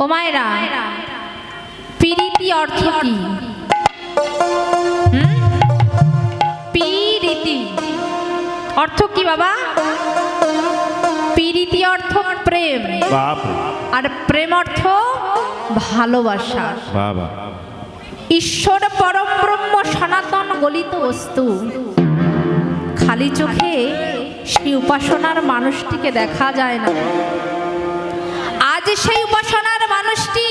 ও মায়েরা, প্রীতি অর্থ কি? প্রীতি অর্থ কি বাবা? প্রীতি অর্থ প্রেম, আর প্রেম অর্থ ভালোবাসা। ঈশ্বর পরম ব্রহ্ম সনাতন গলিত বস্তু। খালি চোখে সেই উপাসনার মানুষটিকে দেখা যায় না। আজ সেই উপাসনার মানুষটি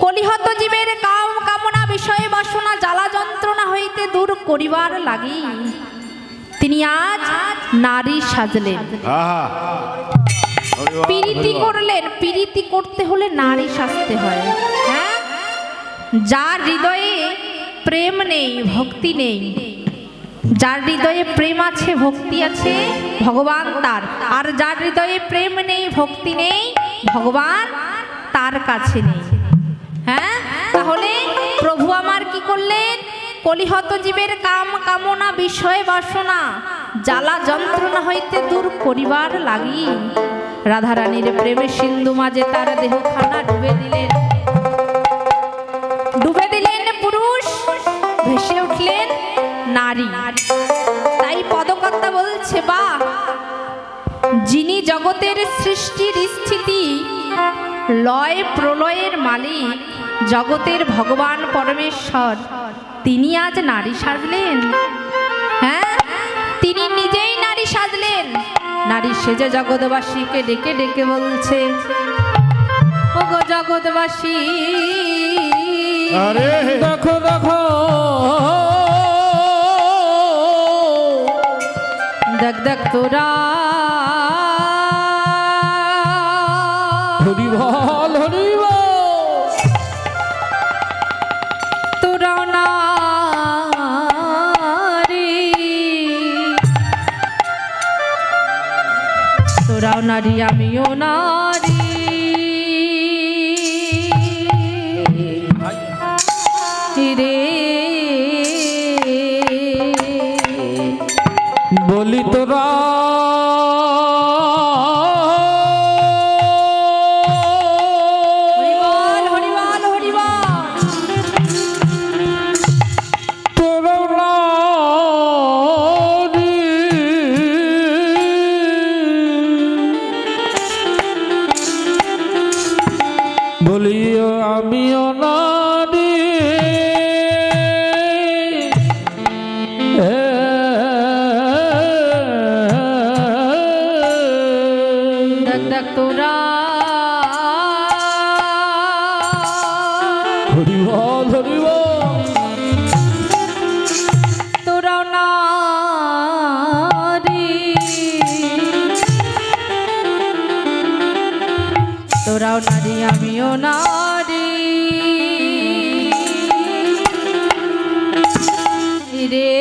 কলিহত জীবের কাম কামনা বিষয়ে বাসনা জ্বালা যন্ত্রণা হইতে দূর করিবার লাগি তিনি আজ নারী সাজলেন, প্রীতি করলেন। প্রীতি করতে হলে নারী সাজতে হয়। হ্যাঁ, যার হৃদয়ে প্রেম নেই, ভক্তি নেই, যার হৃদয়ে প্রেম আছে, ভক্তি আছে, ভগবান তার। আর যার হৃদয়ে প্রেম নেই, ভক্তি নেই, ভগবান তার কাছে নেই। হ্যাঁ, তাহলে প্রভু আমার কি করলেন? কলিহত জীবের কাম কামনা বিষয় বাসনা জ্বালা যন্ত্রণা হইতে দূর করিবার লাগি রাধারানীর প্রেমে সিন্ধু মাঝে তার দেহখানা ডুবে দিলেন। ডুবে দিলেন পুরুষ, ভেসে উঠলেন নারী। তাই পদকর্তা বলছে, বা যিনি জগতের সৃষ্টির স্থিতি লয় প্রলয়ের মালিক, জগতের ভগবান পরমেশ্বর, তিনি আজ নারী সাজলেন। হ্যাঁ, তিনি নিজেই নারী সাজলেন। নারী সেজে জগৎবাসীকে ডেকে ডেকে বলছে, ও গো জগৎবাসী, আরে দেখো দেখো, দেখ দেখ তোরা, হরি বল হরি বল, তোরাও নারী, তোরাও নারী আমিও নারী। রে বলি তোরা বলিও আমিও নারী। দেখ দেখ তোরা, হরি বল হরি বল, তোরাও নারী, তোরাও নারী আমিও নারী। রে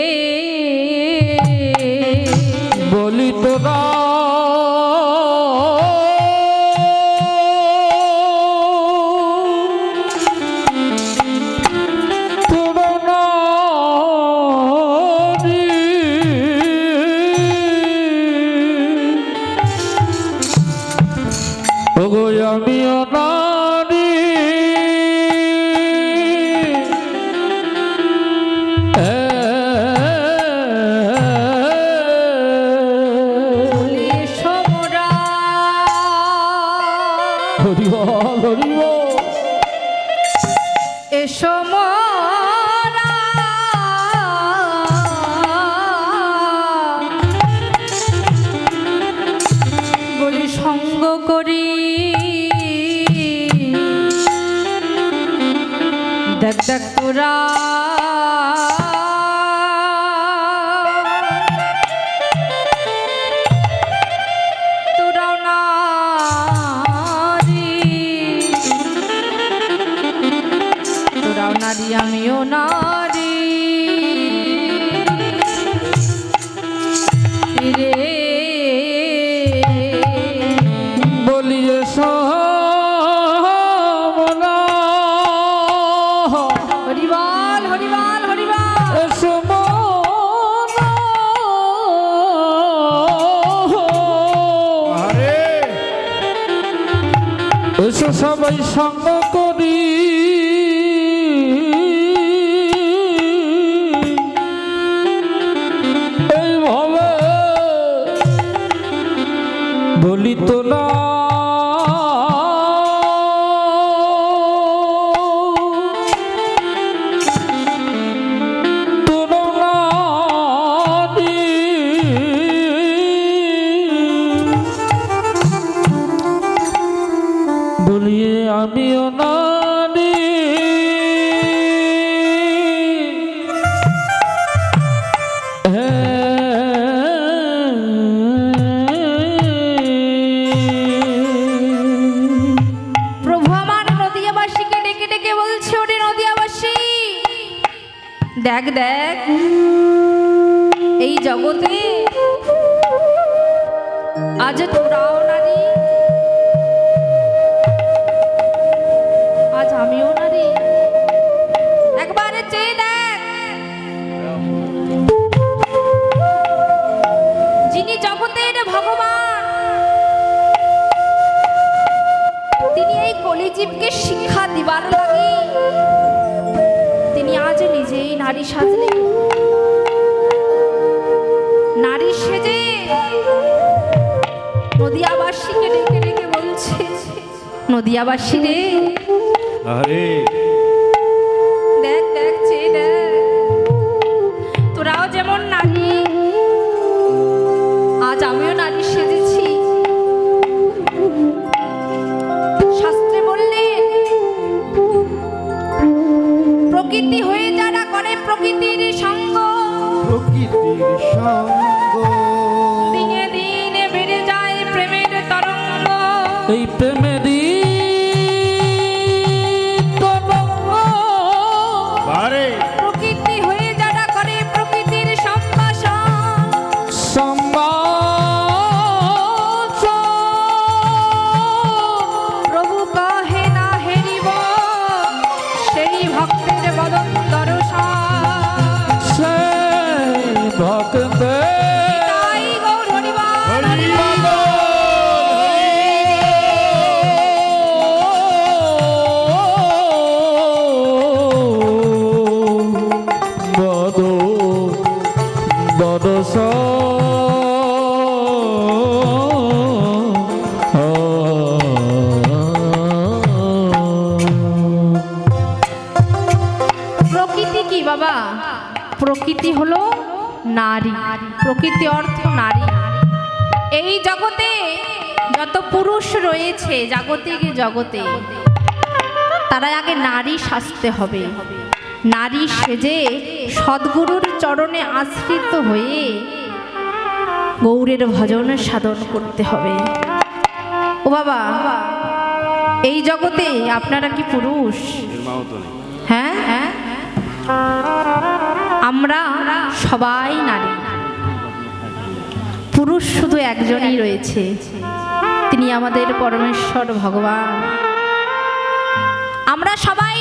বলি তোরা আমিও নারী। হরি বল হরি বল, এসো মোরা বলি সঙ্গ করি, দেখ দেখ তোরা, তোরাও নারী, তোরাও নারী আমিও নারী। রে বলিয়ে হরি বল সবাই সঙ্গ করি এইভাবে বলি তো না বলিয়ে আমিও নারী প্রভু আমার নদিয়াবাসীকে ডেকে ডেকে বলছে, ওরে নদিয়াবাসী, দেখ দেখ এই জগতে আজ তোরাও নারী, আজ আমিও নারী। একবারে চেয়ে দেখ, যিনি জগতের ভগবান, তিনি এই কলিজীবকে শিক্ষা দিবার লাগি তিনি আজ নিজেই নারী সাজলেন। নারী সেজে নদিয়াবাসীকে ডেকে ডেকে বলছে, নদিয়াবাসী রে, আরে দেখ দেখ চেয়ে দেখ, তোরাও যেমন নারী, আজ আমিও নারী সেজেছি। শাস্ত্রে বললেন, প্রকৃতি হয়ে যারা করে প্রকৃতির সঙ্গ, প্রকৃতির সঙ্গ দিনে দিনে বেড়ে যায় প্রেমের তরঙ্গ। এই প্রেমেরই তরঙ্গ আরে প্রকৃতি হয়ে যারা করে প্রকৃতির সম্ভাষণ, প্রভু কহে না হেরিব সেই ভক্তের বদন দর্শন। সেই ভক্তে তাই গৌর হরিবল, বদ বদস প্রকৃতি কি বাবা? প্রকৃতি হলো নারী, প্রকৃতি অর্থ নারী। এই জগতে যত পুরুষ রয়েছে জাগতিক জগতে, তারা আগে নারী সাজতে হবে। নারী সেজে সদ্গুরুর চরণে আশ্রিত হয়ে গৌরের ভজন সাধন করতে হবে। ও বাবা, এই জগতে আপনারা কি পুরুষ? হ্যাঁ হ্যাঁ, আমরা সবাই নারী। পুরুষ শুধু একজনই রয়েছে, তিনি আমাদের পরমেশ্বর ভগবান। আমরা সবাই